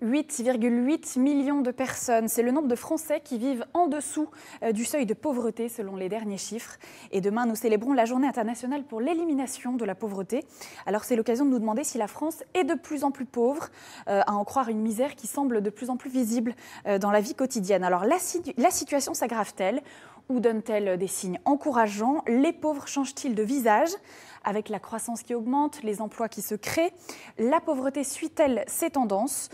8,8 millions de personnes, c'est le nombre de Français qui vivent en dessous du seuil de pauvreté selon les derniers chiffres. Et demain, nous célébrons la journée internationale pour l'élimination de la pauvreté. Alors c'est l'occasion de nous demander si la France est de plus en plus pauvre, à en croire une misère qui semble de plus en plus visible dans la vie quotidienne. Alors la situation s'aggrave-t-elle ou donne-t-elle des signes encourageants? Les pauvres changent-ils de visage? Avec la croissance qui augmente, les emplois qui se créent, la pauvreté suit-elle ces tendances?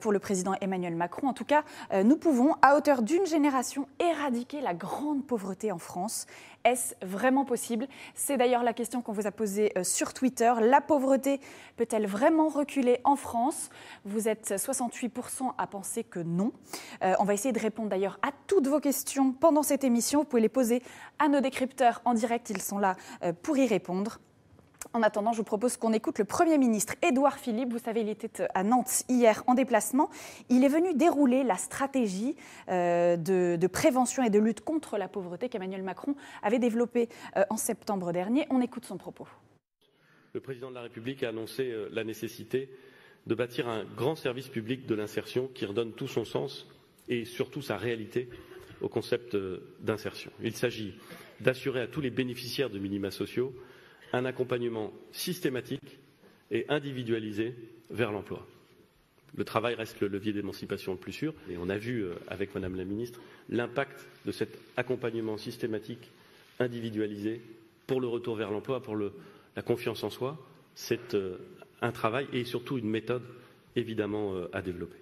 Pour le président Emmanuel Macron, en tout cas, nous pouvons, à hauteur d'une génération, éradiquer la grande pauvreté en France. Est-ce vraiment possible? C'est d'ailleurs la question qu'on vous a posée sur Twitter. La pauvreté peut-elle vraiment reculer en France? Vous êtes 68% à penser que non. On va essayer de répondre d'ailleurs à toutes vos questions pendant cette émission. Vous pouvez les poser à nos décrypteurs en direct, ils sont là pour y répondre. En attendant, je vous propose qu'on écoute le Premier ministre Édouard Philippe. Vous savez, il était à Nantes hier en déplacement. Il est venu dérouler la stratégie de prévention et de lutte contre la pauvreté qu'Emmanuel Macron avait développée en septembre dernier. On écoute son propos. Le président de la République a annoncé la nécessité de bâtir un grand service public de l'insertion qui redonne tout son sens et surtout sa réalité au concept d'insertion. Il s'agit d'assurer à tous les bénéficiaires de minima sociaux un accompagnement systématique et individualisé vers l'emploi. Le travail reste le levier d'émancipation le plus sûr et on a vu avec Madame la Ministre l'impact de cet accompagnement systématique, individualisé pour le retour vers l'emploi, pour la confiance en soi. C'est un travail et surtout une méthode évidemment à développer.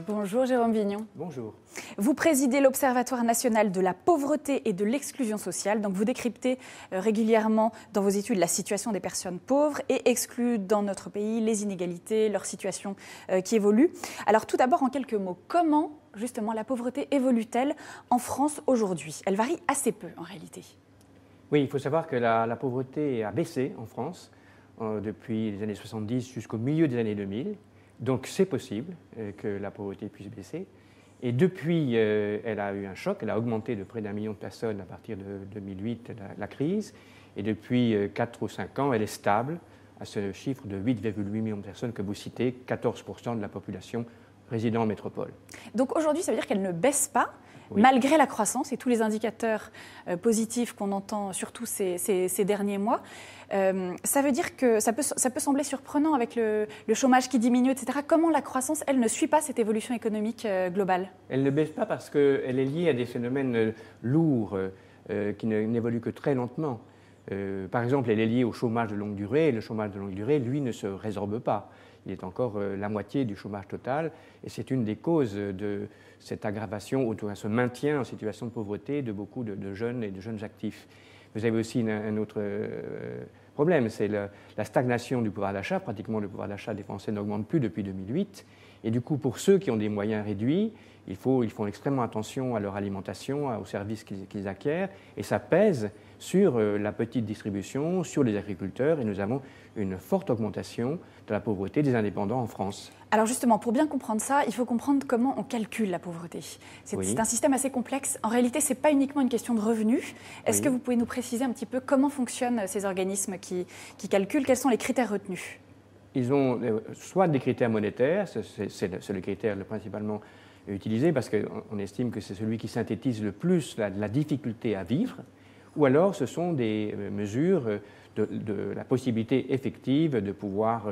Bonjour Jérôme Vignon. Bonjour. Vous présidez l'Observatoire national de la pauvreté et de l'exclusion sociale. Donc vous décryptez régulièrement dans vos études la situation des personnes pauvres et exclues dans notre pays, les inégalités, leur situation qui évolue. Alors tout d'abord, en quelques mots, comment justement la pauvreté évolue-t-elle en France aujourd'hui? Elle varie assez peu en réalité. Oui, il faut savoir que la pauvreté a baissé en France depuis les années 70 jusqu'au milieu des années 2000. Donc c'est possible que la pauvreté puisse baisser. Et depuis, elle a eu un choc, elle a augmenté de près d'1 million de personnes à partir de 2008, la crise. Et depuis 4 ou 5 ans, elle est stable à ce chiffre de 8,8 millions de personnes que vous citez, 14% de la population résidant en métropole. Donc aujourd'hui, ça veut dire qu'elle ne baisse pas, oui, malgré la croissance et tous les indicateurs positifs qu'on entend surtout ces derniers mois. Ça veut dire que ça peut sembler surprenant avec le chômage qui diminue, etc. Comment la croissance, elle, ne suit pas cette évolution économique globale? Elle ne baisse pas parce qu'elle est liée à des phénomènes lourds qui n'évoluent que très lentement. Par exemple, elle est liée au chômage de longue durée. Et le chômage de longue durée, lui, ne se résorbe pas. Il est encore la moitié du chômage total. Et c'est une des causes de cette aggravation, ou de ce maintien en situation de pauvreté de beaucoup de jeunes et de jeunes actifs. Vous avez aussi un autre problème, c'est la stagnation du pouvoir d'achat. Pratiquement, le pouvoir d'achat des Français n'augmente plus depuis 2008. Et du coup, pour ceux qui ont des moyens réduits, ils font extrêmement attention à leur alimentation, aux services qu'ils acquièrent. Et ça pèse sur la petite distribution, sur les agriculteurs. Et nous avons une forte augmentation de la pauvreté des indépendants en France. Alors justement, pour bien comprendre ça, il faut comprendre comment on calcule la pauvreté. C'est un système assez complexe. En réalité, ce n'est pas uniquement une question de revenus. Est-ce que vous pouvez nous préciser un petit peu comment fonctionnent ces organismes qui calculent? Quels sont les critères retenus? Ils ont soit des critères monétaires, c'est le critère principalement utilisé parce qu'on estime que c'est celui qui synthétise le plus la difficulté à vivre, ou alors ce sont des mesures de la possibilité effective de pouvoir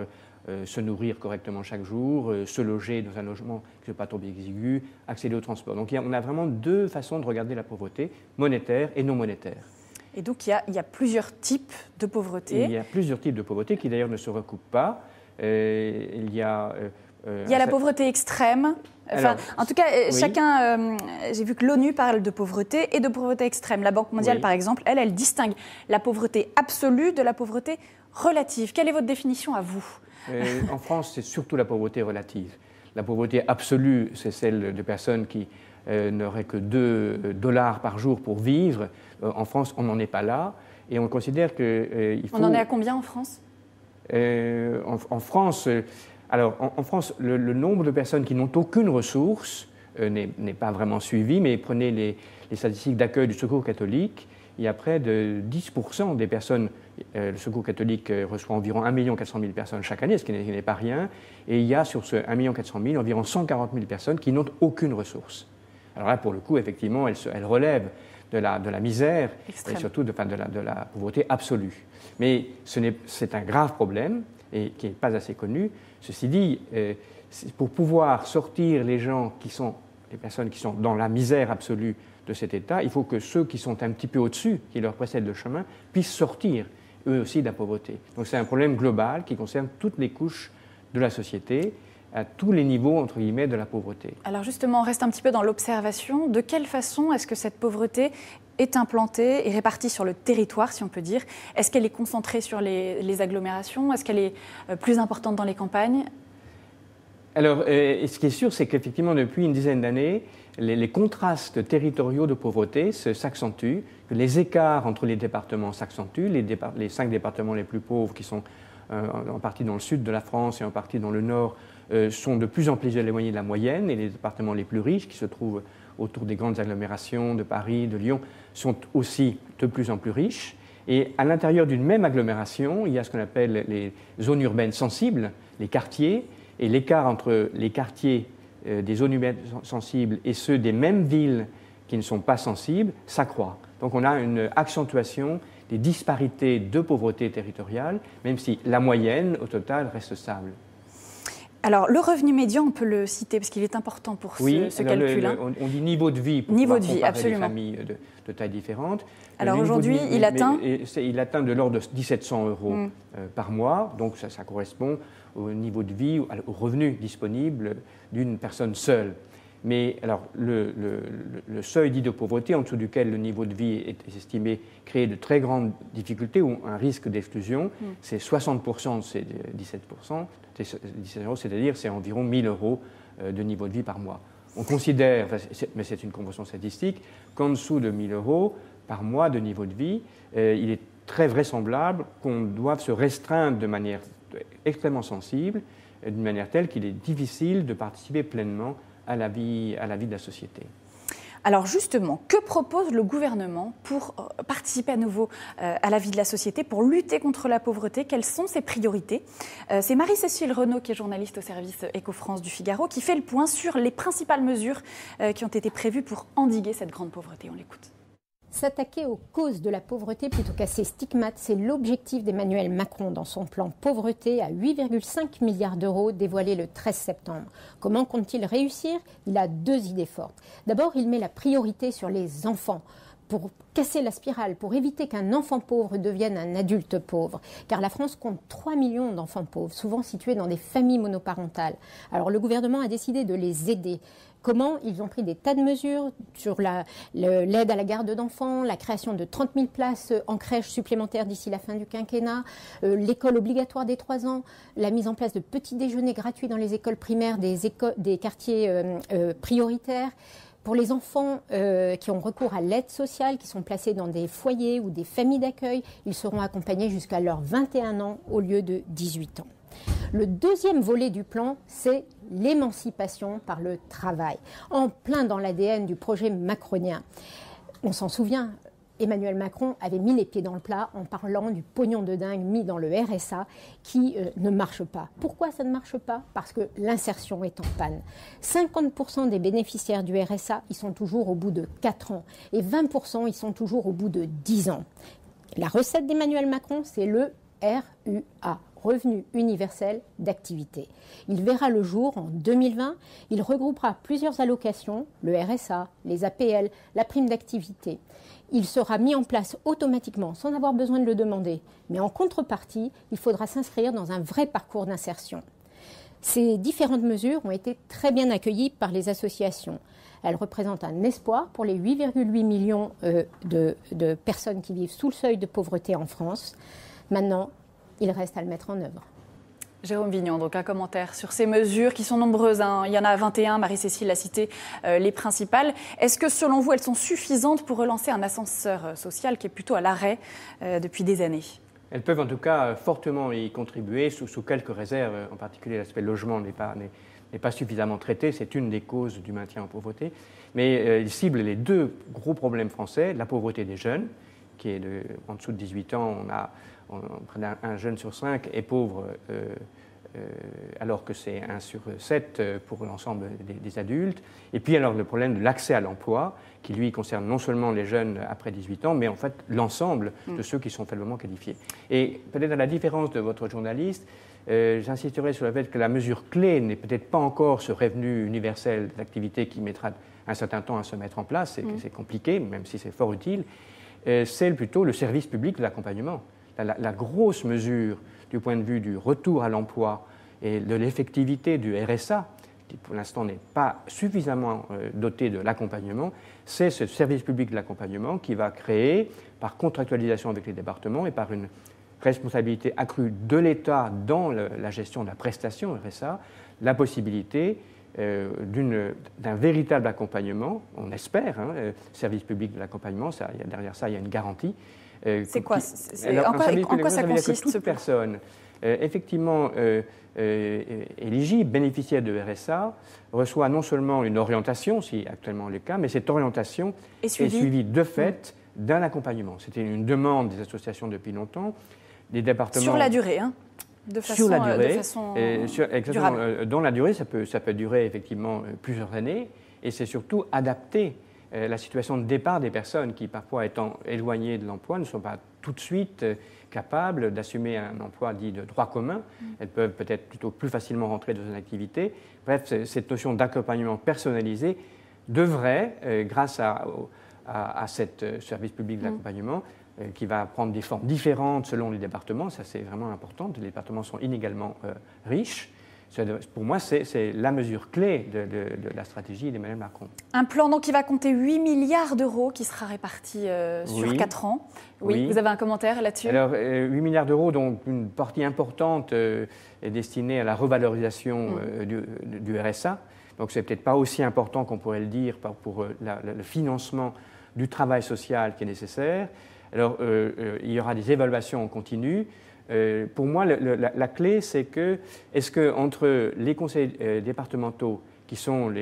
se nourrir correctement chaque jour, se loger dans un logement qui ne soit pas trop exigu, accéder au transport. Donc on a vraiment deux façons de regarder la pauvreté, monétaire et non monétaire. Et donc il y a plusieurs types de pauvreté. Il y a plusieurs types de pauvreté qui d'ailleurs ne se recoupent pas. Il y a la pauvreté extrême. Enfin, en tout cas, chacun. J'ai vu que l'ONU parle de pauvreté et de pauvreté extrême. La Banque mondiale, par exemple, elle distingue la pauvreté absolue de la pauvreté relative. Quelle est votre définition à vous? En France, c'est surtout la pauvreté relative. La pauvreté absolue, c'est celle de personnes qui n'auraient que $2 par jour pour vivre. En France, on n'en est pas là. Et on considère qu'il faut... On en est à combien en France? En France, alors, en France, le nombre de personnes qui n'ont aucune ressource n'est pas vraiment suivi, mais prenez les statistiques d'accueil du Secours catholique, il y a près de 10% des personnes, le Secours catholique reçoit environ 1 400 000 personnes chaque année, ce qui n'est pas rien, et il y a sur ce 1 400 000 environ 140 000 personnes qui n'ont aucune ressource. Alors là, pour le coup, effectivement, elle relève de la misère extrême. Et surtout de la pauvreté absolue. Mais c'est un grave problème et qui n'est pas assez connu. Ceci dit, pour pouvoir sortir les personnes qui sont dans la misère absolue de cet état, il faut que ceux qui sont un petit peu au-dessus, qui leur précèdent le chemin, puissent sortir eux aussi de la pauvreté. Donc c'est un problème global qui concerne toutes les couches de la société, à tous les niveaux, entre guillemets, de la pauvreté. Alors justement, on reste un petit peu dans l'observation. De quelle façon est-ce que cette pauvreté est implantée et répartie sur le territoire, si on peut dire? Est-ce qu'elle est concentrée sur les agglomérations? Est-ce qu'elle est plus importante dans les campagnes? Alors, ce qui est sûr, c'est qu'effectivement, depuis une dizaine d'années, les contrastes territoriaux de pauvreté s'accentuent, que les écarts entre les départements s'accentuent. Les 5 départements les plus pauvres, qui sont en partie dans le sud de la France et en partie dans le nord, sont de plus en plus éloignés de la moyenne, et les départements les plus riches, qui se trouvent autour des grandes agglomérations de Paris, de Lyon, sont aussi de plus en plus riches. Et à l'intérieur d'une même agglomération, il y a ce qu'on appelle les zones urbaines sensibles, les quartiers, et l'écart entre les quartiers des zones urbaines sensibles et ceux des mêmes villes qui ne sont pas sensibles s'accroît. Donc on a une accentuation des disparités de pauvreté territoriale, même si la moyenne, au total, reste stable. Alors, le revenu médian, on peut le citer parce qu'il est important pour ce calcul. On dit niveau de vie pour niveau pouvoir de vie, comparer absolument. des familles de tailles différentes. Alors aujourd'hui, il atteint de l'ordre de 1 700 € par mois, donc ça correspond au niveau de vie, au revenu disponible d'une personne seule. Mais alors, le seuil dit de pauvreté, en dessous duquel le niveau de vie est estimé créer de très grandes difficultés ou un risque d'exclusion, c'est 60% de ces 17%, c'est-à-dire c'est environ 1 000 € de niveau de vie par mois. On considère, mais c'est une convention statistique, qu'en dessous de 1 000 € par mois de niveau de vie, il est très vraisemblable qu'on doive se restreindre de manière extrêmement sensible, d'une manière telle qu'il est difficile de participer pleinement à la vie de la société. Alors justement, que propose le gouvernement pour participer à nouveau à la vie de la société, pour lutter contre la pauvreté? Quelles sont ses priorités? C'est Marie-Cécile Renaud, qui est journaliste au service Éco-France du Figaro, qui fait le point sur les principales mesures qui ont été prévues pour endiguer cette grande pauvreté. On l'écoute. S'attaquer aux causes de la pauvreté plutôt qu'à ses stigmates, c'est l'objectif d'Emmanuel Macron dans son plan pauvreté à 8,5 milliards d'euros dévoilé le 13 septembre. Comment compte-t-il réussir? Il a 2 idées fortes. D'abord, il met la priorité sur les enfants pour casser la spirale, pour éviter qu'un enfant pauvre devienne un adulte pauvre. Car la France compte 3 millions d'enfants pauvres, souvent situés dans des familles monoparentales. Alors le gouvernement a décidé de les aider. Comment? Ils ont pris des tas de mesures sur l'aide à la garde d'enfants, la création de 30 000 places en crèche supplémentaires d'ici la fin du quinquennat, l'école obligatoire des 3 ans, la mise en place de petits déjeuners gratuits dans les écoles primaires des quartiers prioritaires. Pour les enfants qui ont recours à l'aide sociale, qui sont placés dans des foyers ou des familles d'accueil, ils seront accompagnés jusqu'à leurs 21 ans au lieu de 18 ans. Le deuxième volet du plan, c'est l'émancipation par le travail, en plein dans l'ADN du projet macronien. On s'en souvient, Emmanuel Macron avait mis les pieds dans le plat en parlant du pognon de dingue mis dans le RSA qui ne marche pas. Pourquoi ça ne marche pas? Parce que l'insertion est en panne. 50% des bénéficiaires du RSA, ils sont toujours au bout de 4 ans et 20%, ils sont toujours au bout de 10 ans. La recette d'Emmanuel Macron, c'est le RUA. Revenu universel d'activité. Il verra le jour en 2020. Il regroupera plusieurs allocations, le RSA, les APL, la prime d'activité. Il sera mis en place automatiquement sans avoir besoin de le demander. Mais en contrepartie, il faudra s'inscrire dans un vrai parcours d'insertion. Ces différentes mesures ont été très bien accueillies par les associations. Elles représentent un espoir pour les 8,8 millions de personnes qui vivent sous le seuil de pauvreté en France. Maintenant, il reste à le mettre en œuvre. Jérôme Vignon, donc un commentaire sur ces mesures qui sont nombreuses. Il y en a 21, Marie-Cécile a cité les principales. Est-ce que selon vous, elles sont suffisantes pour relancer un ascenseur social qui est plutôt à l'arrêt depuis des années? Elles peuvent en tout cas fortement y contribuer, sous quelques réserves. En particulier, l'aspect logement n'est pas suffisamment traité. C'est une des causes du maintien en pauvreté. Mais il cible les deux gros problèmes français, la pauvreté des jeunes, qui est en dessous de 18 ans, un jeune sur 5 est pauvre, alors que c'est 1 sur 7 pour l'ensemble des adultes. Et puis alors le problème de l'accès à l'emploi, qui lui concerne non seulement les jeunes après 18 ans, mais en fait l'ensemble de ceux qui sont faiblement qualifiés. Et peut-être à la différence de votre journaliste, j'insisterai sur le fait que la mesure clé n'est peut-être pas encore ce revenu universel d'activité qui mettra un certain temps à se mettre en place, c'est compliqué, même si c'est fort utile, c'est plutôt le service public de l'accompagnement. La grosse mesure du point de vue du retour à l'emploi et de l'effectivité du RSA, qui pour l'instant n'est pas suffisamment doté de l'accompagnement, c'est ce service public de l'accompagnement qui va créer, par contractualisation avec les départements et par une responsabilité accrue de l'État dans la gestion de la prestation RSA, la possibilité d'un véritable accompagnement, on espère, service public de l'accompagnement, derrière ça il y a une garantie. C'est quoi En quoi ça consiste que toute personne effectivement éligible, bénéficiaire de RSA, reçoit non seulement une orientation, si actuellement le cas, mais cette orientation est suivie de fait d'un accompagnement. C'était une demande des associations depuis longtemps, des départements... Sur la durée, sur la durée, durable. Dans la durée, ça peut durer effectivement plusieurs années, et c'est surtout adapter la situation de départ des personnes qui, parfois étant éloignées de l'emploi, ne sont pas tout de suite capables d'assumer un emploi dit de droit commun. Elles peuvent peut-être plutôt plus facilement rentrer dans une activité. Bref, cette notion d'accompagnement personnalisé devrait, grâce à ce service public de l'accompagnement, qui va prendre des formes différentes selon les départements, ça c'est vraiment important, les départements sont inégalement riches. Pour moi, c'est la mesure clé de la stratégie d'Emmanuel Macron. Un plan donc, qui va compter 8 milliards d'euros qui sera réparti sur 4 ans. Oui, vous avez un commentaire là-dessus? Alors, 8 milliards d'euros, donc une partie importante est destinée à la revalorisation du RSA. Donc, ce n'est peut-être pas aussi important qu'on pourrait le dire pour le financement du travail social qui est nécessaire. Alors, il y aura des évaluations en continu. Pour moi, la clé, c'est que, est-ce qu'entre les conseils départementaux, qui sont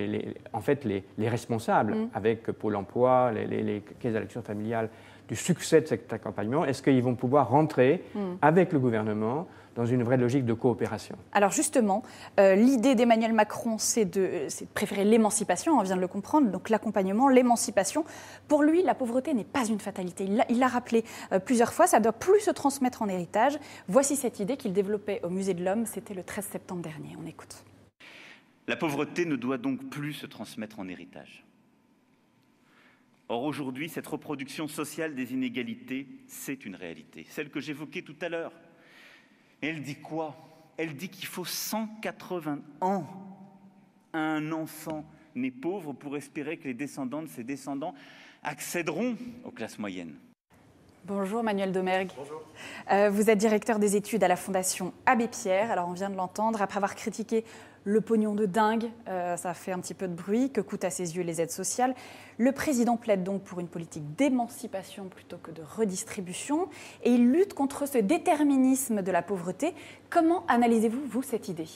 en fait les responsables, avec Pôle emploi, les caisses d'allocation familiale, du succès de cet accompagnement, est-ce qu'ils vont pouvoir rentrer avec le gouvernement dans une vraie logique de coopération? Alors justement, l'idée d'Emmanuel Macron, c'est de préférer l'émancipation, on vient de le comprendre, donc l'accompagnement, l'émancipation. Pour lui, la pauvreté n'est pas une fatalité. Il l'a rappelé plusieurs fois, ça ne doit plus se transmettre en héritage. Voici cette idée qu'il développait au Musée de l'Homme, c'était le 13 septembre dernier. On écoute. La pauvreté ne doit donc plus se transmettre en héritage. Or, aujourd'hui, cette reproduction sociale des inégalités, c'est une réalité, celle que j'évoquais tout à l'heure. Et elle dit quoi? Elle dit qu'il faut 180 ans à un enfant né pauvre pour espérer que les descendants de ses descendants accéderont aux classes moyennes. Bonjour Manuel Domergue. Bonjour. Vous êtes directeur des études à la Fondation Abbé Pierre. Alors on vient de l'entendre, après avoir critiqué le pognon de dingue, ça fait un petit peu de bruit, que coûtent à ses yeux les aides sociales. Le président plaide donc pour une politique d'émancipation plutôt que de redistribution et il lutte contre ce déterminisme de la pauvreté. Comment analysez-vous, vous, cette idée ?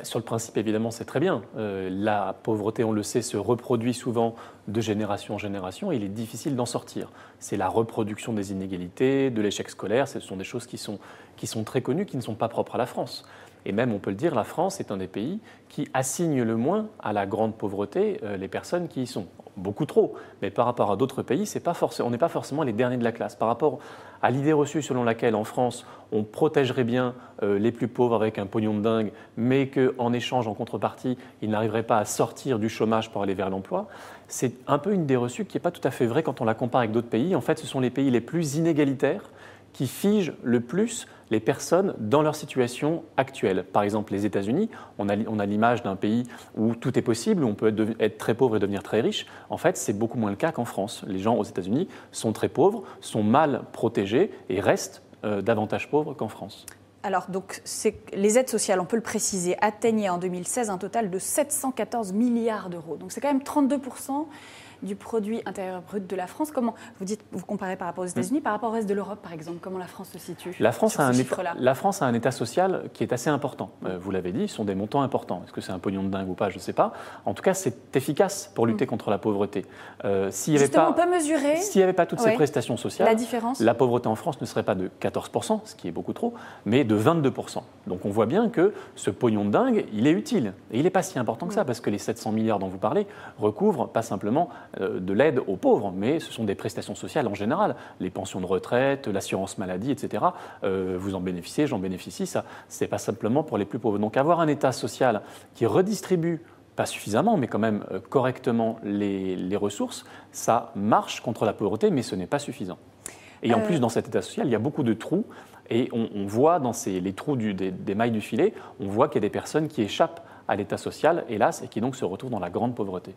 Sur le principe, évidemment, c'est très bien. La pauvreté, on le sait, se reproduit souvent de génération en génération et il est difficile d'en sortir. C'est la reproduction des inégalités, de l'échec scolaire, ce sont des choses qui sont très connues, qui ne sont pas propres à la France. Et même, on peut le dire, la France est un des pays qui assigne le moins à la grande pauvreté les personnes qui y sont. Beaucoup trop, mais par rapport à d'autres pays, on n'est pas forcément les derniers de la classe. Par rapport à l'idée reçue selon laquelle, en France, on protégerait bien les plus pauvres avec un pognon de dingue, mais qu'en échange, en contrepartie, ils n'arriveraient pas à sortir du chômage pour aller vers l'emploi, c'est un peu une idée reçue qui n'est pas tout à fait vraie quand on la compare avec d'autres pays. En fait, ce sont les pays les plus inégalitaires qui figent le plus les personnes dans leur situation actuelle. Par exemple, les États-Unis, on a l'image d'un pays où tout est possible, où on peut être très pauvre et devenir très riche. En fait, c'est beaucoup moins le cas qu'en France. Les gens aux États-Unis sont très pauvres, sont mal protégés et restent davantage pauvres qu'en France. Alors, donc, les aides sociales, on peut le préciser, atteignaient en 2016 un total de 714 milliards d'euros. Donc, c'est quand même 32% du produit intérieur brut de la France. Comment vous comparez par rapport aux États-Unis, par rapport au reste de l'Europe, par exemple, comment la France se situe? La France a un état social qui est assez important. Vous l'avez dit, ce sont des montants importants. Est-ce que c'est un pognon de dingue ou pas? Je ne sais pas. En tout cas, c'est efficace pour lutter contre la pauvreté. Justement, on peut mesurer. S'il n'y avait pas toutes ces prestations sociales, la pauvreté en France ne serait pas de 14%, ce qui est beaucoup trop, mais de 22%. Donc on voit bien que ce pognon de dingue, il est utile. Et il n'est pas si important que ça, parce que les 700 milliards dont vous parlez recouvrent pas simplement de l'aide aux pauvres, mais ce sont des prestations sociales en général. Les pensions de retraite, l'assurance maladie, etc. Vous en bénéficiez, j'en bénéficie. Ça, ce n'est pas simplement pour les plus pauvres. Donc avoir un État social qui redistribue pas suffisamment, mais quand même correctement les ressources, ça marche contre la pauvreté, mais ce n'est pas suffisant. Et en plus, dans cet État social, il y a beaucoup de trous, et on voit dans les trous des mailles du filet, on voit qu'il y a des personnes qui échappent à l'État social, hélas, et qui donc se retrouvent dans la grande pauvreté.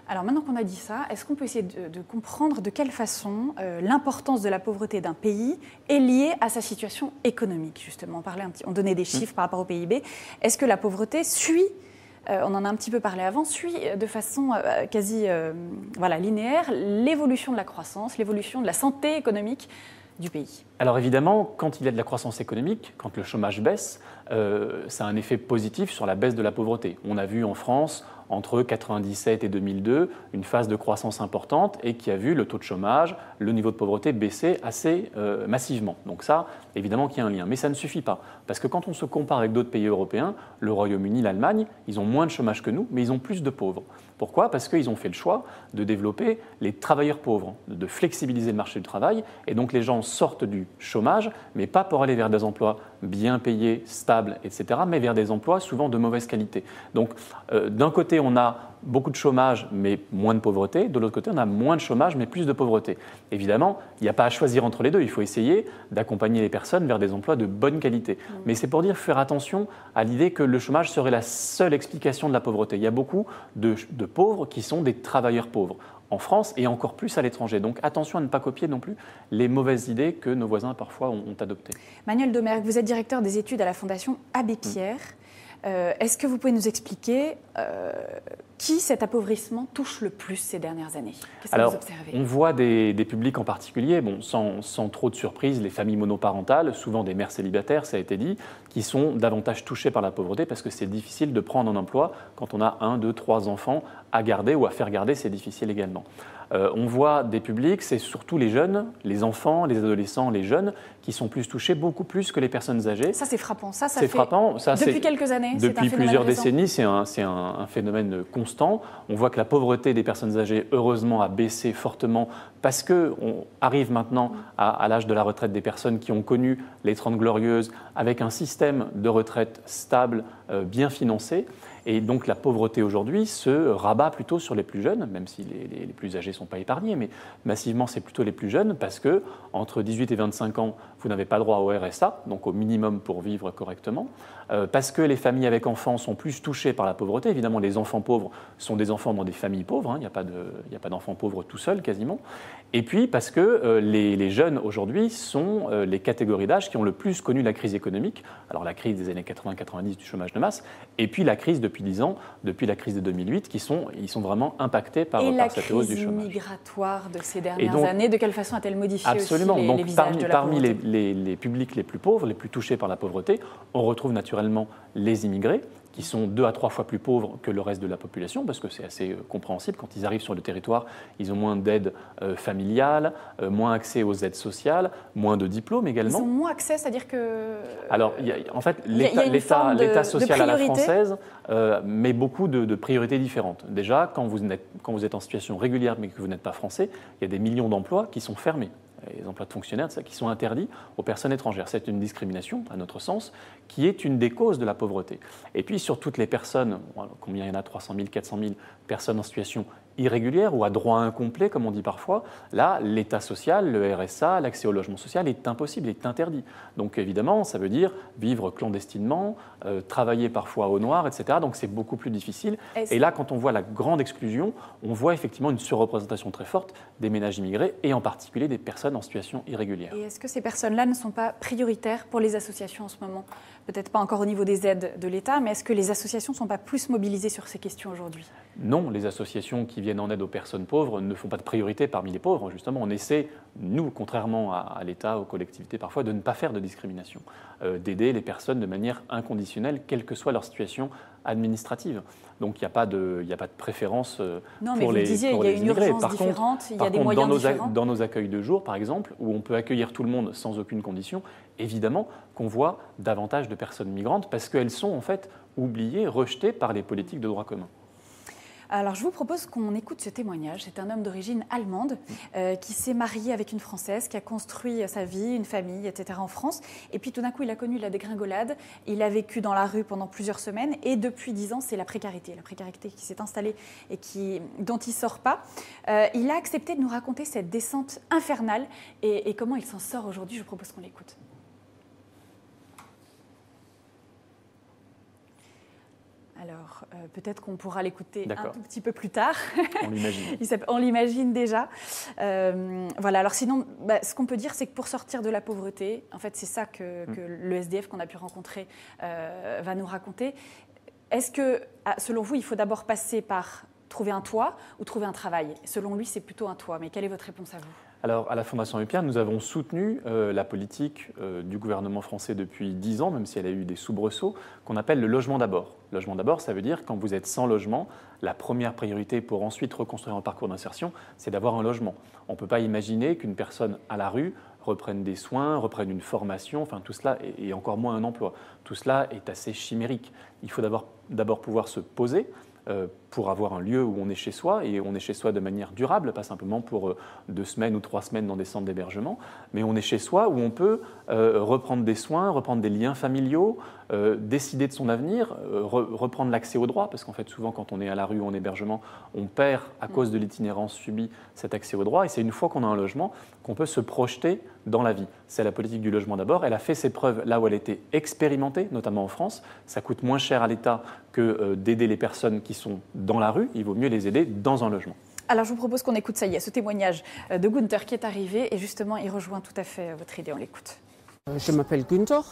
Alors maintenant qu'on a dit ça, est-ce qu'on peut essayer de comprendre de quelle façon l'importance de la pauvreté d'un pays est liée à sa situation économique, justement? On donnait des chiffres par rapport au PIB. Est-ce que la pauvreté suit, on en a un petit peu parlé avant, suit de façon quasi linéaire l'évolution de la croissance, l'évolution de la santé économique du pays? Alors évidemment, quand il y a de la croissance économique, quand le chômage baisse, ça a un effet positif sur la baisse de la pauvreté. On a vu en France, entre 1997 et 2002, une phase de croissance importante et qui a vu le taux de chômage, le niveau de pauvreté baisser assez massivement. Donc ça, évidemment qu'il y a un lien. Mais ça ne suffit pas. Parce que quand on se compare avec d'autres pays européens, le Royaume-Uni, l'Allemagne, ils ont moins de chômage que nous, mais ils ont plus de pauvres. Pourquoi? Parce qu'ils ont fait le choix de développer les travailleurs pauvres, de flexibiliser le marché du travail. Et donc les gens sortent du chômage, mais pas pour aller vers des emplois bien payés, stables, etc., mais vers des emplois souvent de mauvaise qualité. Donc d'un côté, on a beaucoup de chômage, mais moins de pauvreté. De l'autre côté, on a moins de chômage, mais plus de pauvreté. Évidemment, il n'y a pas à choisir entre les deux. Il faut essayer d'accompagner les personnes vers des emplois de bonne qualité. Mais c'est pour dire faire attention à l'idée que le chômage serait la seule explication de la pauvreté. Il y a beaucoup de pauvres qui sont des travailleurs pauvres en France et encore plus à l'étranger. Donc attention à ne pas copier non plus les mauvaises idées que nos voisins parfois ont adoptées. Manuel Domergue, vous êtes directeur des études à la Fondation Abbé Pierre. Est-ce que vous pouvez nous expliquer qui cet appauvrissement touche le plus ces dernières années? Qu'est-ce que vous observez? On voit des publics en particulier, sans trop de surprise, les familles monoparentales, souvent des mères célibataires, ça a été dit, qui sont davantage touchées par la pauvreté parce que c'est difficile de prendre un emploi quand on a 1, 2, 3 enfants à garder ou à faire garder, c'est difficile également. On voit des publics, c'est surtout les jeunes, les enfants, les adolescents, les jeunes, qui sont plus touchés, beaucoup plus que les personnes âgées. Ça, c'est frappant. Ça c'est frappant. Ça, depuis quelques années. Depuis plusieurs décennies, c'est un phénomène constant. On voit que la pauvreté des personnes âgées, heureusement, a baissé fortement parce qu'on arrive maintenant à l'âge de la retraite des personnes qui ont connu les 30 Glorieuses avec un système de retraite stable, bien financé. Et donc la pauvreté aujourd'hui se rabat plutôt sur les plus jeunes, même si les plus âgés ne sont pas épargnés, mais massivement c'est plutôt les plus jeunes parce que entre 18 et 25 ans, vous n'avez pas droit au RSA, donc au minimum pour vivre correctement, parce que les familles avec enfants sont plus touchées par la pauvreté. Évidemment, les enfants pauvres sont des enfants dans des familles pauvres, il n'y a pas d'enfants pauvres tout seuls quasiment. Et puis parce que les jeunes aujourd'hui sont les catégories d'âge qui ont le plus connu la crise économique, alors la crise des années 80-90 du chômage de masse, et puis la crise depuis 10 ans, depuis la crise de 2008, ils sont vraiment impactés par cette hausse du chômage. Et la crise migratoire de ces dernières années, de quelle façon a-t-elle modifié aussi les visages de la parmi pauvreté? les publics les plus pauvres, les plus touchés par la pauvreté, on retrouve naturellement les immigrés, qui sont 2 à 3 fois plus pauvres que le reste de la population, parce que c'est assez compréhensible. Quand ils arrivent sur le territoire, ils ont moins d'aide familiale, moins accès aux aides sociales, moins de diplômes également. Ils ont moins accès, c'est-à-dire que... Alors, en fait, l'État social à la française met beaucoup de priorités différentes. Déjà, quand vous êtes en situation régulière mais que vous n'êtes pas français, il y a des millions d'emplois qui sont fermés. Les emplois de fonctionnaires, qui sont interdits aux personnes étrangères. C'est une discrimination, à notre sens, qui est une des causes de la pauvreté. Et puis, sur toutes les personnes, combien il y en a, 300 000, 400 000 personnes en situation irrégulière ou à droit incomplet, comme on dit parfois, là, l'État social, le RSA, l'accès au logement social est impossible, est interdit. Donc, évidemment, ça veut dire vivre clandestinement, travailler parfois au noir, etc. Donc, c'est beaucoup plus difficile. Et là, quand on voit la grande exclusion, on voit effectivement une surreprésentation très forte des ménages immigrés et en particulier des personnes en situation irrégulière. Et est-ce que ces personnes-là ne sont pas prioritaires pour les associations en ce moment? peut-être pas encore au niveau des aides de l'État, mais est-ce que les associations ne sont pas plus mobilisées sur ces questions aujourd'hui? Non, les associations qui viennent en aide aux personnes pauvres ne font pas de priorité parmi les pauvres. Justement, on essaie, nous, contrairement à l'État, aux collectivités parfois, de ne pas faire de discrimination, d'aider les personnes de manière inconditionnelle, quelle que soit leur situation administrative. Donc il n'y a pas de préférence non, pour les immigrés. Non, mais vous disiez, il y a une urgence différente, il y a des moyens différents. Dans nos accueils de jour, par exemple, où on peut accueillir tout le monde sans aucune condition, évidemment qu'on voit davantage de personnes migrantes parce qu'elles sont en fait oubliées, rejetées par les politiques de droit commun. Alors, je vous propose qu'on écoute ce témoignage. C'est un homme d'origine allemande qui s'est marié avec une Française, qui a construit sa vie, une famille, etc. en France. Et puis, tout d'un coup, il a connu la dégringolade. Il a vécu dans la rue pendant plusieurs semaines. Et depuis 10 ans, c'est la précarité qui s'est installée et dont il ne sort pas. Il a accepté de nous raconter cette descente infernale et comment il s'en sort aujourd'hui. Je vous propose qu'on l'écoute. Alors, peut-être qu'on pourra l'écouter un tout petit peu plus tard. On l'imagine. On l'imagine déjà. Voilà. Alors sinon, ce qu'on peut dire, c'est que pour sortir de la pauvreté, en fait, c'est ça que le SDF qu'on a pu rencontrer va nous raconter. Est-ce que, selon vous, il faut d'abord passer par trouver un toit ou trouver un travail? Selon lui, c'est plutôt un toit. Mais quelle est votre réponse à vous? Alors, à la Fondation Abbé Pierre, nous avons soutenu la politique du gouvernement français depuis 10 ans, même si elle a eu des soubresauts, qu'on appelle le logement d'abord. Le logement d'abord, ça veut dire quand vous êtes sans logement, la première priorité pour ensuite reconstruire un parcours d'insertion, c'est d'avoir un logement. On ne peut pas imaginer qu'une personne à la rue reprenne des soins, reprenne une formation, enfin tout cela, et encore moins un emploi. Tout cela est assez chimérique. Il faut d'abord pouvoir se poser, pour avoir un lieu où on est chez soi, et on est chez soi de manière durable, pas simplement pour 2 semaines ou 3 semaines dans des centres d'hébergement, mais on est chez soi où on peut reprendre des soins, reprendre des liens familiaux, décider de son avenir, reprendre l'accès aux droits, parce qu'en fait souvent quand on est à la rue ou en hébergement, on perd à cause de l'itinérance subie cet accès aux droits, et c'est une fois qu'on a un logement qu'on peut se projeter dans la vie. C'est la politique du logement d'abord, elle a fait ses preuves là où elle était expérimentée, notamment en France. Ça coûte moins cher à l'État que d'aider les personnes qui sont dans la rue, il vaut mieux les aider dans un logement. Alors je vous propose qu'on écoute, ça y est, ce témoignage de Gunther qui est arrivé, et justement il rejoint tout à fait votre idée, on l'écoute. Je m'appelle Gunther,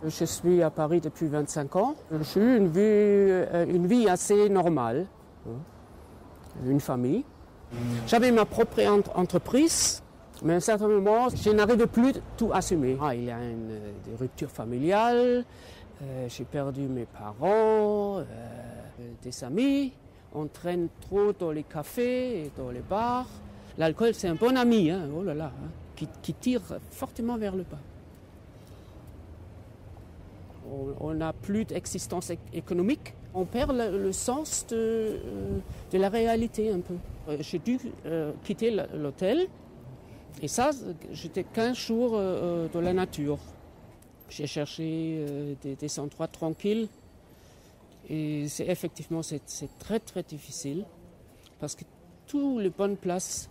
je suis à Paris depuis 25 ans. J'ai eu une vie assez normale, une famille. J'avais ma propre entreprise, mais à un certain moment, je n'arrivais plus tout assumer. Il y a des ruptures familiales, j'ai perdu mes parents, des amis, on traîne trop dans les cafés et dans les bars. L'alcool, c'est un bon ami, oh là là, qui tire fortement vers le bas. On n'a plus d'existence économique, on perd le sens de la réalité un peu. J'ai dû quitter l'hôtel, et ça, j'étais 15 jours dans la nature. J'ai cherché des endroits tranquilles. Et effectivement, c'est très très difficile parce que toutes les bonnes places,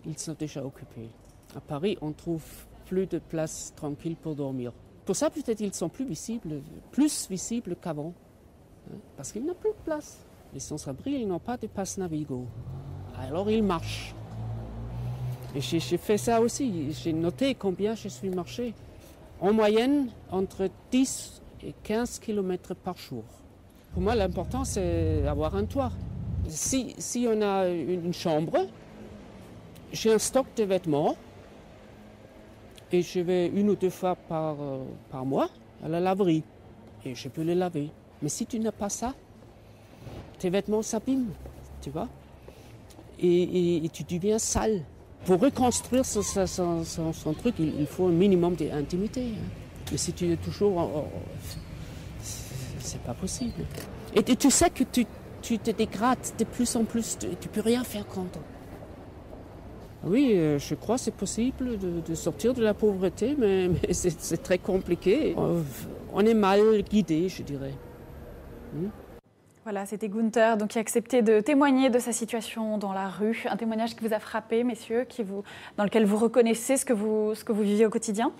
ils sont déjà occupés. À Paris, on trouve plus de places tranquilles pour dormir. Pour ça, peut-être ils sont plus visibles qu'avant, parce qu'il n'y a plus de place. Les sans-abri, ils n'ont pas de passe Navigo. Alors ils marchent. Et j'ai fait ça aussi. J'ai noté combien je suis marché. En moyenne, entre 10 et 15 km par jour. Pour moi, l'important, c'est d'avoir un toit. Si on a une chambre, j'ai un stock de vêtements et je vais 1 ou 2 fois par mois à la laverie et je peux les laver. Mais si tu n'as pas ça, tes vêtements s'abîment, tu vois, et tu deviens sale. Pour reconstruire son truc, il faut un minimum d'intimité. Mais si tu es toujours... c'est pas possible. Et tu sais que tu te dégrades de plus en plus, tu ne peux rien faire contre. Oui, je crois que c'est possible de sortir de la pauvreté, mais c'est très compliqué. On est mal guidé, je dirais. Voilà, c'était Gunther donc, qui a accepté de témoigner de sa situation dans la rue. Un témoignage qui vous a frappé, messieurs, dans lequel vous reconnaissez ce que vous vivez au quotidien?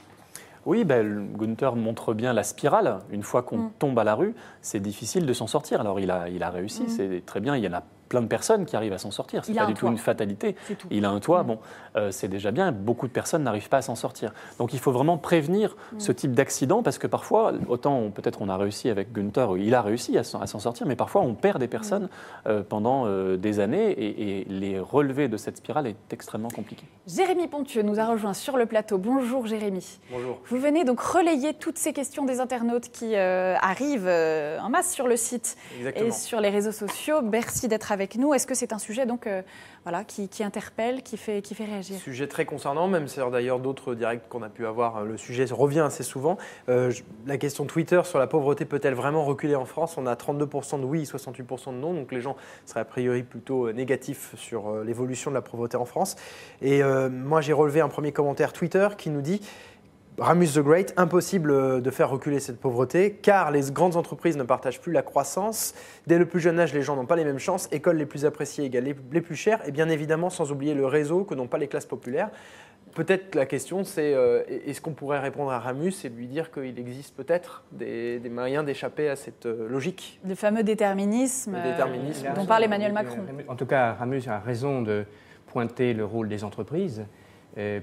Oui, Gunther montre bien la spirale. Une fois qu'on tombe à la rue, c'est difficile de s'en sortir. Alors il a réussi, c'est très bien. Il y en a plein de personnes qui arrivent à s'en sortir. Ce n'est pas du tout une fatalité. Il a un toit, bon, c'est déjà bien. Beaucoup de personnes n'arrivent pas à s'en sortir. Donc il faut vraiment prévenir ce type d'accident parce que parfois, autant peut-être on a réussi avec Günther, il a réussi à s'en sortir, mais parfois on perd des personnes pendant des années et les relever de cette spirale est extrêmement compliqué. Jérémy Pontieux nous a rejoint sur le plateau. Bonjour Jérémy. Bonjour. Vous venez donc relayer toutes ces questions des internautes qui arrivent en masse sur le site et sur les réseaux sociaux. Merci d'être avec nous. Est-ce que c'est un sujet donc, qui interpelle, qui fait réagir? Sujet très concernant, même c'est d'ailleurs d'autres directs qu'on a pu avoir, le sujet revient assez souvent. La question Twitter sur la pauvreté peut-elle vraiment reculer en France? On a 32% de oui, 68% de non, donc les gens seraient a priori plutôt négatifs sur l'évolution de la pauvreté en France. Et moi j'ai relevé un premier commentaire Twitter qui nous dit: Ramus the Great, impossible de faire reculer cette pauvreté car les grandes entreprises ne partagent plus la croissance. Dès le plus jeune âge, les gens n'ont pas les mêmes chances. Écoles les plus appréciées égale les plus chères. Et bien évidemment, sans oublier le réseau que n'ont pas les classes populaires. Peut-être la question, c'est est-ce qu'on pourrait répondre à Ramus et lui dire qu'il existe peut-être des moyens d'échapper à cette logique? Le fameux déterminisme, dont parle Emmanuel Macron. En tout cas, Ramus a raison de pointer le rôle des entreprises.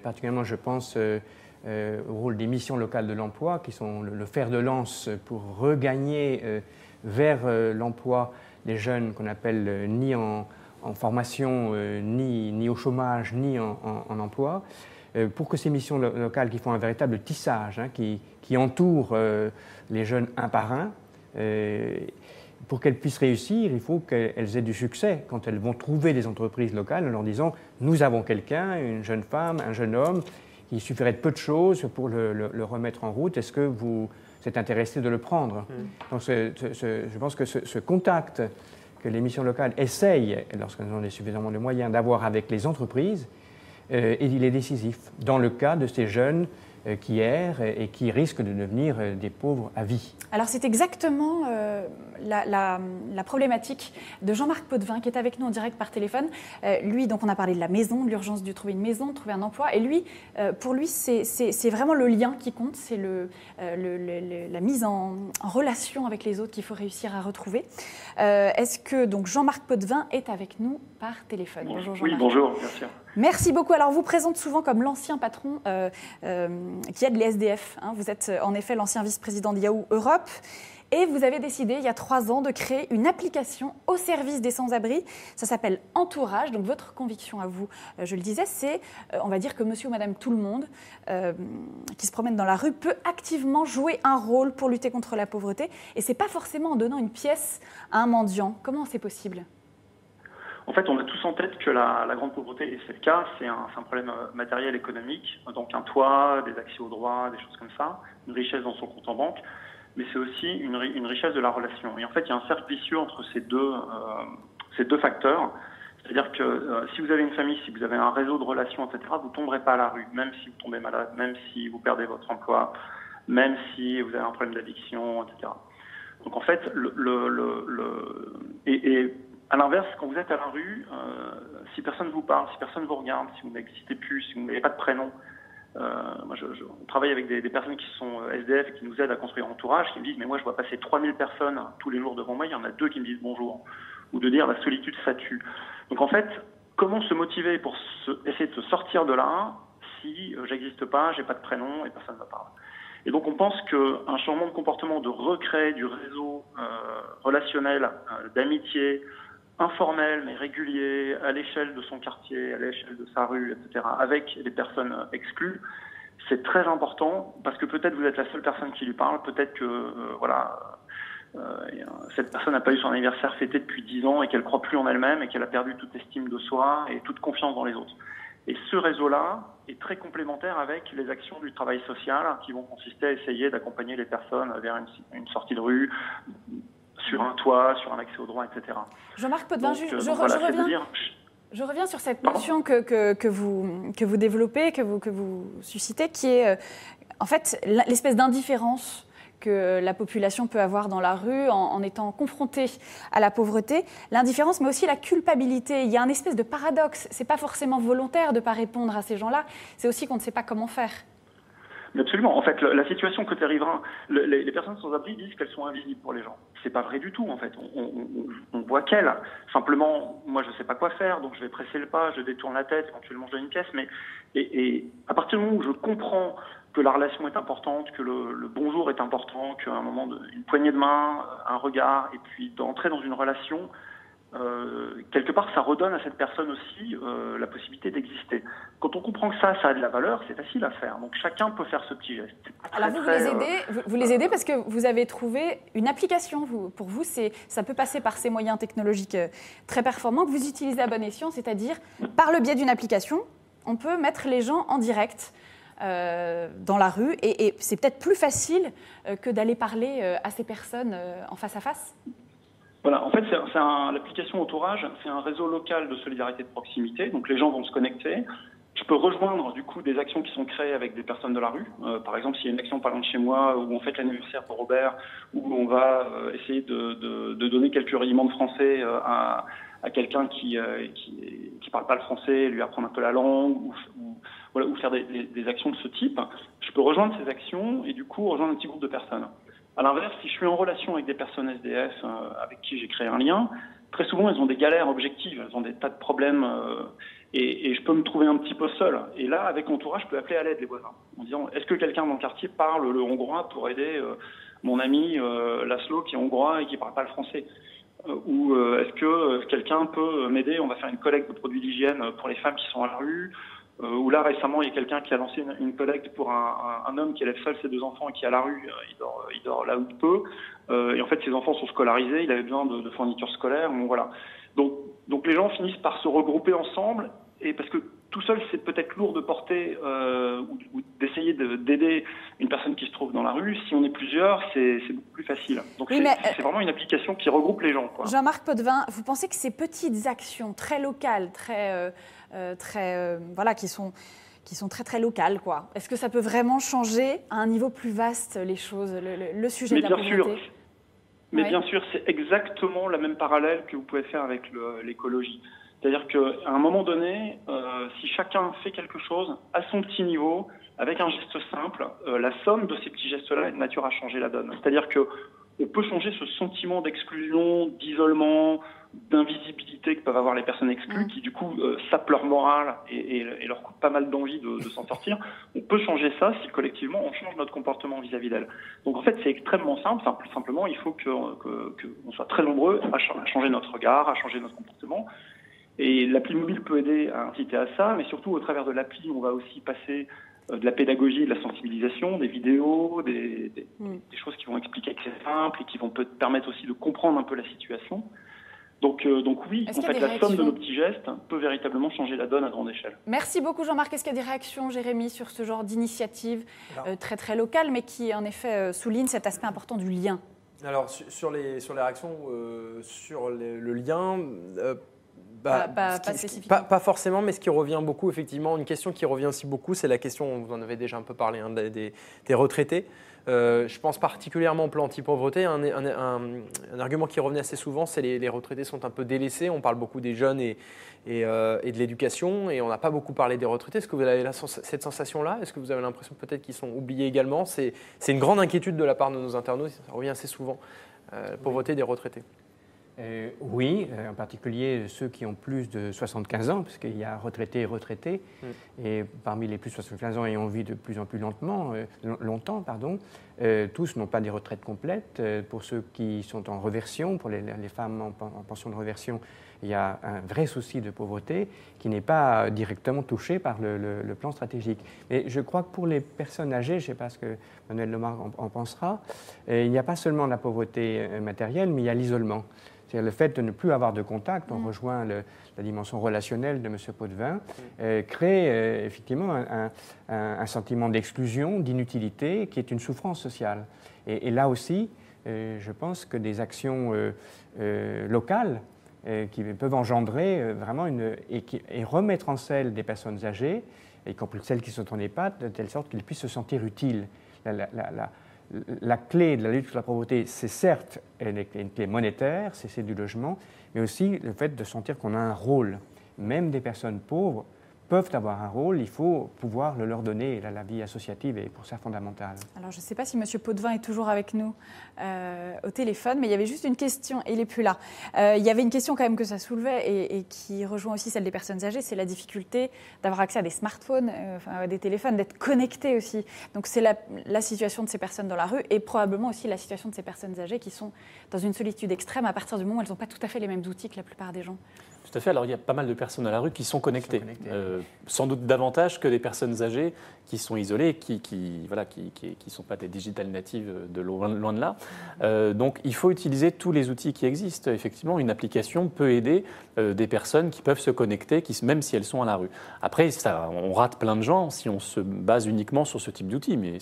Particulièrement, je pense au rôle des missions locales de l'emploi, qui sont le fer de lance pour regagner vers l'emploi les jeunes qu'on appelle ni en formation, ni au chômage, ni en emploi, pour que ces missions locales qui font un véritable tissage, qui entourent les jeunes un par un, pour qu'elles puissent réussir, il faut qu'elles aient du succès quand elles vont trouver des entreprises locales en leur disant « nous avons quelqu'un, une jeune femme, un jeune homme, il suffirait de peu de choses pour le remettre en route. Est-ce que vous êtes intéressé de le prendre ?» Donc je pense que ce contact que les missions locales essayent, lorsqu'elles ont suffisamment de moyens, d'avoir avec les entreprises, il est décisif dans le cas de ces jeunes qui errent et qui risquent de devenir des pauvres à vie. Alors c'est exactement la problématique de Jean-Marc Potvin qui est avec nous en direct par téléphone. Lui, donc on a parlé de la maison, de l'urgence de trouver une maison, de trouver un emploi. Et lui, pour lui, c'est vraiment le lien qui compte, c'est la mise en relation avec les autres qu'il faut réussir à retrouver. Est-ce que donc Jean-Marc Potvin est avec nous par téléphone? Bonjour Jean-Marc. Oui, bonjour, bien sûr. Merci beaucoup. Alors, on vous présente souvent comme l'ancien patron qui aide les SDF. Vous êtes en effet l'ancien vice-président de Yahoo Europe. Et vous avez décidé, il y a 3 ans, de créer une application au service des sans-abri. Ça s'appelle Entourage. Donc, votre conviction à vous, je le disais, c'est, on va dire que monsieur ou madame tout le monde qui se promène dans la rue peut activement jouer un rôle pour lutter contre la pauvreté. Et ce n'est pas forcément en donnant une pièce à un mendiant. Comment c'est possible ? En fait, on a tous en tête que la grande pauvreté, et c'est le cas, c'est un problème matériel économique, donc un toit, des accès aux droits, des choses comme ça, une richesse dans son compte en banque, mais c'est aussi une richesse de la relation. Et en fait, il y a un cercle vicieux entre ces deux facteurs. C'est-à-dire que si vous avez une famille, si vous avez un réseau de relations, etc., vous ne tomberez pas à la rue, même si vous tombez malade, même si vous perdez votre emploi, même si vous avez un problème d'addiction, etc. Donc en fait, à l'inverse, quand vous êtes à la rue, si personne ne vous parle, si personne ne vous regarde, si vous n'existez plus, si vous n'avez pas de prénom, moi on travaille avec des personnes qui sont SDF et qui nous aident à construire Entourage, qui me disent « mais moi je vois passer 3000 personnes tous les jours devant moi, il y en a 2 qui me disent bonjour ». Ou de dire « la solitude ça tue ». Donc en fait, comment se motiver pour essayer de se sortir de là si j'existe pas, j'ai pas de prénom et personne ne me parle. Et donc on pense qu'un changement de comportement, de recréer du réseau relationnel, d'amitié, informel mais régulier, à l'échelle de son quartier, à l'échelle de sa rue, etc., avec les personnes exclues, c'est très important parce que peut-être vous êtes la seule personne qui lui parle, peut-être que cette personne n'a pas eu son anniversaire fêté depuis 10 ans et qu'elle ne croit plus en elle-même et qu'elle a perdu toute estime de soi et toute confiance dans les autres. Et ce réseau-là est très complémentaire avec les actions du travail social qui vont consister à essayer d'accompagner les personnes vers une sortie de rue, sur un toit, sur un accès aux droits, etc. Jean-Marc Potvin, je reviens sur cette notion que vous développez, que vous suscitez, qui est en fait l'espèce d'indifférence que la population peut avoir dans la rue en étant confrontée à la pauvreté, l'indifférence, mais aussi la culpabilité. Il y a un espèce de paradoxe. Ce n'est pas forcément volontaire de ne pas répondre à ces gens-là, c'est aussi qu'on ne sait pas comment faire. Mais absolument. En fait, la situation côté riverain, les personnes sans abri disent qu'elles sont invisibles pour les gens. C'est pas vrai du tout, en fait. On voit qu'elles. Simplement, moi, je sais pas quoi faire, donc je vais presser le pas, je détourne la tête, éventuellement je donne une pièce. Mais et à partir du moment où je comprends que la relation est importante, que le bonjour est important, qu'à un moment, une poignée de main, un regard, et puis d'entrer dans une relation, quelque part, ça redonne à cette personne aussi la possibilité d'exister. Quand on comprend que ça a de la valeur, c'est facile à faire. Donc chacun peut faire ce petit geste. Alors vous les aidez parce que vous avez trouvé une application. Pour vous, ça peut passer par ces moyens technologiques très performants que vous utilisez à bon escient, c'est-à-dire par le biais d'une application, on peut mettre les gens en direct dans la rue et c'est peut-être plus facile que d'aller parler à ces personnes en face à face. Voilà, en fait, l'application Entourage, c'est un réseau local de solidarité de proximité. Donc les gens vont se connecter. Je peux rejoindre du coup des actions qui sont créées avec des personnes de la rue. Par exemple, s'il y a une action pas loin de chez moi où on fête l'anniversaire pour Robert, où on va essayer de donner quelques rudiments de français à quelqu'un qui parle pas le français, lui apprendre un peu la langue, ou faire des actions de ce type, je peux rejoindre ces actions et du coup rejoindre un petit groupe de personnes. À l'inverse, si je suis en relation avec des personnes SDF avec qui j'ai créé un lien, très souvent elles ont des galères objectives, elles ont des tas de problèmes et je peux me trouver un petit peu seul. Et là, avec Entourage, je peux appeler à l'aide les voisins en disant est-ce que quelqu'un dans le quartier parle le hongrois pour aider mon ami Laszlo qui est hongrois et qui parle pas le français ou est-ce que quelqu'un peut m'aider, on va faire une collecte de produits d'hygiène pour les femmes qui sont à la rue. Où là, récemment, il y a quelqu'un qui a lancé une collecte pour un homme qui élève seul ses 2 enfants et qui est à la rue. Il dort là où il peut. Et en fait, ses enfants sont scolarisés. Il avait besoin de fournitures scolaires. Bon, voilà. Donc les gens finissent par se regrouper ensemble. Et parce que tout seul, c'est peut-être lourd de porter ou d'essayer d'aider une personne qui se trouve dans la rue. Si on est plusieurs, c'est beaucoup plus facile. Donc oui, c'est vraiment une application qui regroupe les gens, quoi. Jean-Marc Potvin, vous pensez que ces petites actions très locales, voilà, qui sont très très locales, quoi. Est-ce que ça peut vraiment changer à un niveau plus vaste les choses, le sujet de la pauvreté? Mais bien sûr, c'est exactement la même parallèle que vous pouvez faire avec l'écologie. C'est-à-dire qu'à un moment donné, si chacun fait quelque chose à son petit niveau, avec un geste simple, la somme de ces petits gestes-là est de nature à changer la donne. C'est-à-dire qu'on peut changer ce sentiment d'exclusion, d'isolement, d'invisibilité que peuvent avoir les personnes exclues, qui du coup sapent leur morale et leur coûtent pas mal d'envie de s'en sortir. On peut changer ça si collectivement on change notre comportement vis-à-vis d'elles. Donc en fait c'est extrêmement simple. Simplement il faut qu'on soit très nombreux à changer notre regard, à changer notre comportement. Et l'appli mobile peut aider à inciter à ça, mais surtout au travers de l'appli on va aussi passer de la pédagogie, de la sensibilisation, des vidéos, des choses qui vont expliquer que c'est simple et qui vont peut-être permettre aussi de comprendre un peu la situation. Donc oui, en fait, la somme de nos petits gestes peut véritablement changer la donne à grande échelle. Merci beaucoup Jean-Marc. Est-ce qu'il y a des réactions, Jérémy, sur ce genre d'initiative très très locale, mais qui en effet souligne cet aspect important du lien? Alors sur les réactions sur le lien... Pas forcément, mais ce qui revient beaucoup, effectivement, une question qui revient aussi beaucoup, c'est la question, vous en avez déjà un peu parlé, hein, des retraités. Je pense particulièrement au plan anti-pauvreté. Un argument qui revenait assez souvent, c'est les retraités sont un peu délaissés. On parle beaucoup des jeunes et de l'éducation, et on n'a pas beaucoup parlé des retraités. Est-ce que vous avez cette sensation-là? Est-ce que vous avez l'impression peut-être qu'ils sont oubliés également? C'est une grande inquiétude de la part de nos internautes, ça revient assez souvent, la pauvreté des retraités. Oui, en particulier ceux qui ont plus de 75 ans, parce qu'il y a retraités et retraités, et parmi les plus de 75 ans ayant vie de plus en plus longtemps, tous n'ont pas des retraites complètes. Pour ceux qui sont en reversion, pour les femmes en pension de reversion, il y a un vrai souci de pauvreté qui n'est pas directement touché par le plan stratégique. Mais je crois que pour les personnes âgées, je ne sais pas ce que Manuel Lomar en pensera, il n'y a pas seulement la pauvreté matérielle, mais il y a l'isolement. C'est-à-dire le fait de ne plus avoir de contact, on rejoint la dimension relationnelle de M. Potvin, crée effectivement un sentiment d'exclusion, d'inutilité, qui est une souffrance sociale. Et là aussi, je pense que des actions locales qui peuvent engendrer vraiment et remettre en selle des personnes âgées, y compris celles qui sont en EHPAD, de telle sorte qu'ils puissent se sentir utiles. La clé de la lutte contre la pauvreté, c'est certes une clé monétaire, c'est du logement, mais aussi le fait de sentir qu'on a un rôle. Même des personnes pauvres peuvent avoir un rôle, il faut pouvoir le leur donner. Et là, la vie associative est pour ça fondamentale. Alors, je ne sais pas si M. Potvin est toujours avec nous au téléphone, mais il y avait juste une question, et il n'est plus là. Il y avait une question quand même que ça soulevait et qui rejoint aussi celle des personnes âgées, c'est la difficulté d'avoir accès à des smartphones, à des téléphones, d'être connectés aussi. Donc, c'est la situation de ces personnes dans la rue et probablement aussi la situation de ces personnes âgées qui sont dans une solitude extrême à partir du moment où elles n'ont pas tout à fait les mêmes outils que la plupart des gens. Tout à fait. Alors, il y a pas mal de personnes à la rue qui sont connectées. Sans doute davantage que des personnes âgées qui sont isolées, qui sont pas des digital natives de loin de là. Donc, il faut utiliser tous les outils qui existent. Effectivement, une application peut aider des personnes qui peuvent se connecter, même si elles sont à la rue. Après, on rate plein de gens si on se base uniquement sur ce type d'outils. Mais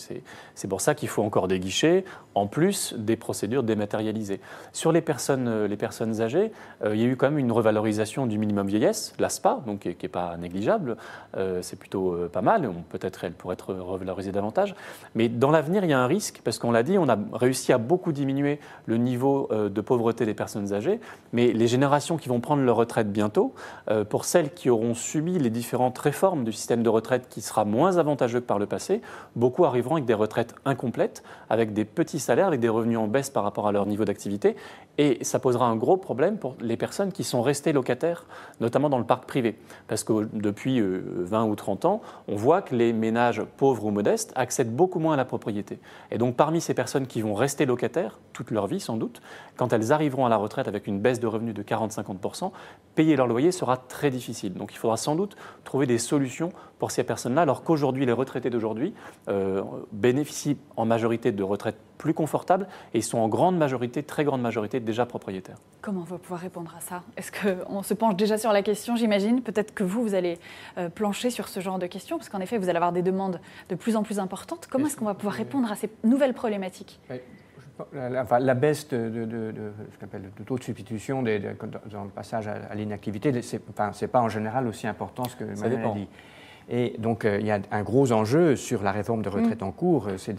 c'est pour ça qu'il faut encore des guichets, en plus des procédures dématérialisées. Sur les personnes âgées, il y a eu quand même une revalorisation du minimum vieillesse, l'ASPA, donc qui n'est pas négligeable. C'est plutôt pas mal. Peut-être elle pourrait être revalorisée davantage. Mais dans l'avenir, il y a un risque, parce qu'on l'a dit, on a réussi à beaucoup diminuer le niveau de pauvreté des personnes âgées. Mais les générations qui vont prendre leur retraite bientôt, pour celles qui auront subi les différentes réformes du système de retraite qui sera moins avantageux que par le passé, beaucoup arriveront avec des retraites incomplètes, avec des petits salaires, avec des revenus en baisse par rapport à leur niveau d'activité. Et ça posera un gros problème pour les personnes qui sont restées locataires, notamment dans le parc privé. Parce que depuis 20 ou 30 ans, on voit que les ménages pauvres ou modestes accèdent beaucoup moins à la propriété. Et donc parmi ces personnes qui vont rester locataires, toute leur vie sans doute, quand elles arriveront à la retraite avec une baisse de revenus de 40-50%, payer leur loyer sera très difficile. Donc il faudra sans doute trouver des solutions pour ces personnes-là, alors qu'aujourd'hui, les retraités d'aujourd'hui bénéficient en majorité de retraites plus confortables et sont en grande majorité, très grande majorité, déjà propriétaires. Comment on va pouvoir répondre à ça? Est-ce qu'on se penche déjà sur la question, j'imagine? Peut-être que vous allez plancher sur ce genre de questions, parce qu'en effet, vous allez avoir des demandes de plus en plus importantes. Comment est-ce qu'on va pouvoir répondre à ces nouvelles problématiques? La baisse de taux de substitution dans le passage à l'inactivité, ce n'est pas en général aussi important que ce que Emmanuel a dit. Et donc, il y a un gros enjeu sur la réforme de retraite en cours, c'est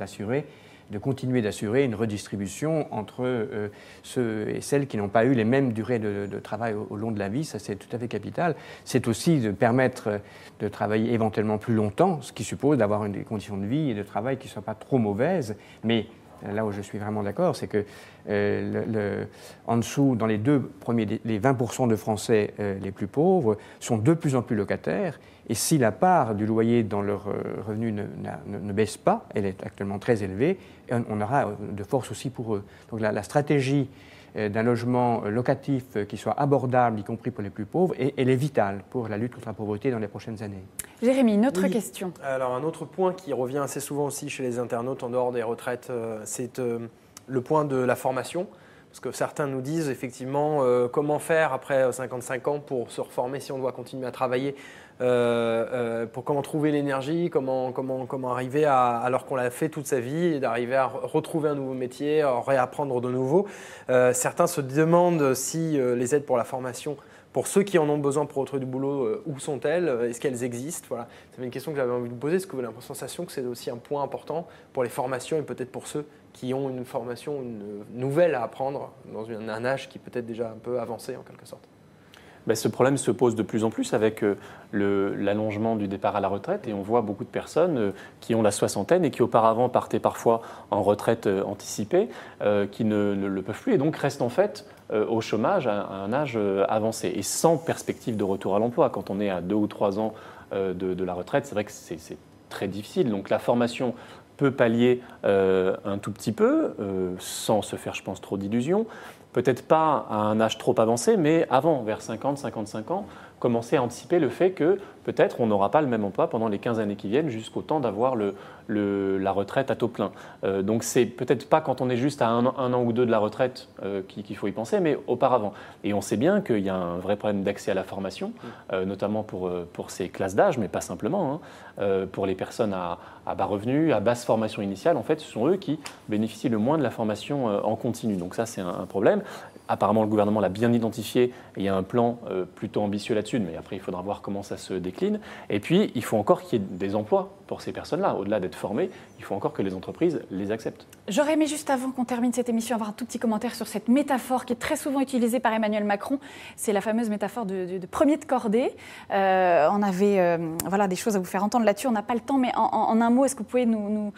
de continuer d'assurer une redistribution entre ceux et celles qui n'ont pas eu les mêmes durées de travail au long de la vie. Ça, c'est tout à fait capital. C'est aussi de permettre de travailler éventuellement plus longtemps, ce qui suppose d'avoir des conditions de vie et de travail qui ne soient pas trop mauvaises. Mais là où je suis vraiment d'accord, c'est que en dessous, dans les 20% de Français les plus pauvres sont de plus en plus locataires. Et si la part du loyer dans leur revenu ne baisse pas, elle est actuellement très élevée, on aura de force aussi pour eux. Donc la stratégie d'un logement locatif qui soit abordable, y compris pour les plus pauvres, elle est vitale pour la lutte contre la pauvreté dans les prochaines années. Jérémy, une autre question. Alors un autre point qui revient assez souvent aussi chez les internautes en dehors des retraites, c'est le point de la formation. Parce que certains nous disent effectivement comment faire après 55 ans pour se reformer si on doit continuer à travailler, pour comment trouver l'énergie, comment arriver alors qu'on l'a fait toute sa vie, et d'arriver à retrouver un nouveau métier, à réapprendre de nouveau. Certains se demandent si les aides pour la formation, pour ceux qui en ont besoin pour retrouver du boulot, où sont-elles? Est-ce qu'elles existent? Voilà. C'est une question que j'avais envie de vous poser. Est-ce que vous avez la sensation que c'est aussi un point important pour les formations et peut-être pour ceux qui ont une formation nouvelle à apprendre dans un âge qui peut être déjà un peu avancé en quelque sorte? Ce problème se pose de plus en plus avec l'allongement du départ à la retraite et on voit beaucoup de personnes qui ont la soixantaine et qui auparavant partaient parfois en retraite anticipée, qui ne le peuvent plus et donc restent en fait au chômage à un âge avancé et sans perspective de retour à l'emploi. Quand on est à 2 ou 3 ans de la retraite, c'est vrai que c'est très difficile. Donc la formation peut pallier un tout petit peu, sans se faire, je pense, trop d'illusions. Peut-être pas à un âge trop avancé, mais avant, vers 50, 55 ans, commencer à anticiper le fait que peut-être on n'aura pas le même emploi pendant les 15 années qui viennent jusqu'au temps d'avoir la retraite à taux plein. Donc c'est peut-être pas quand on est juste à un an ou deux de la retraite qu'il faut y penser, mais auparavant. Et on sait bien qu'il y a un vrai problème d'accès à la formation, notamment pour ces classes d'âge, mais pas simplement. Pour les personnes à bas revenus, à basse formation initiale, en fait, ce sont eux qui bénéficient le moins de la formation en continu. Donc ça, c'est un problème. Apparemment, le gouvernement l'a bien identifié et il y a un plan plutôt ambitieux là-dessus, mais après, il faudra voir comment ça se décline. Et puis, il faut encore qu'il y ait des emplois pour ces personnes-là. Au-delà d'être formées, il faut encore que les entreprises les acceptent. J'aurais aimé, juste avant qu'on termine cette émission, avoir un tout petit commentaire sur cette métaphore qui est très souvent utilisée par Emmanuel Macron. C'est la fameuse métaphore de premier de cordée. On avait des choses à vous faire entendre là-dessus. On n'a pas le temps, mais en un mot, est-ce que vous pouvez nous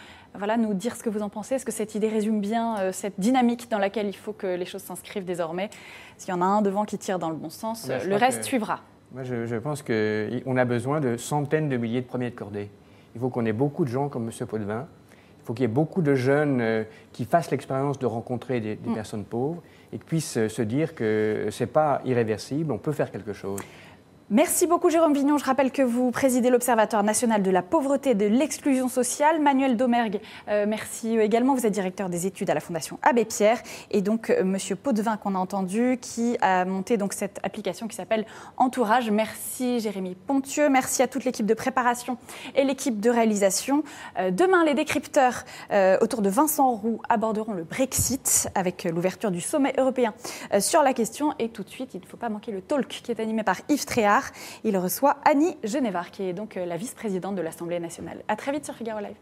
dire ce que vous en pensez? Est-ce que cette idée résume bien cette dynamique dans laquelle il faut que les choses s'inscrivent désormais? S'il y en a un devant qui tire dans le bon sens, le reste suivra. Moi, je pense qu'on a besoin de centaines de milliers de premiers de cordée. Il faut qu'on ait beaucoup de gens comme M. Potvin. Il faut qu'il y ait beaucoup de jeunes qui fassent l'expérience de rencontrer des personnes pauvres et qui puissent se dire que ce n'est pas irréversible, on peut faire quelque chose. Merci beaucoup Jérôme Vignon. Je rappelle que vous présidez l'Observatoire national de la pauvreté et de l'exclusion sociale. Manuel Domergue, merci également. Vous êtes directeur des études à la Fondation Abbé Pierre. Et donc Monsieur Potvin qu'on a entendu, qui a monté donc cette application qui s'appelle Entourage. Merci Jérémy Pontieux. Merci à toute l'équipe de préparation et l'équipe de réalisation. Demain, les décrypteurs autour de Vincent Roux aborderont le Brexit avec l'ouverture du sommet européen sur la question. Et tout de suite, il ne faut pas manquer le talk qui est animé par Yves Tréhard. Il reçoit Annie Genevard, qui est donc la vice-présidente de l'Assemblée nationale. À très vite sur Figaro Live.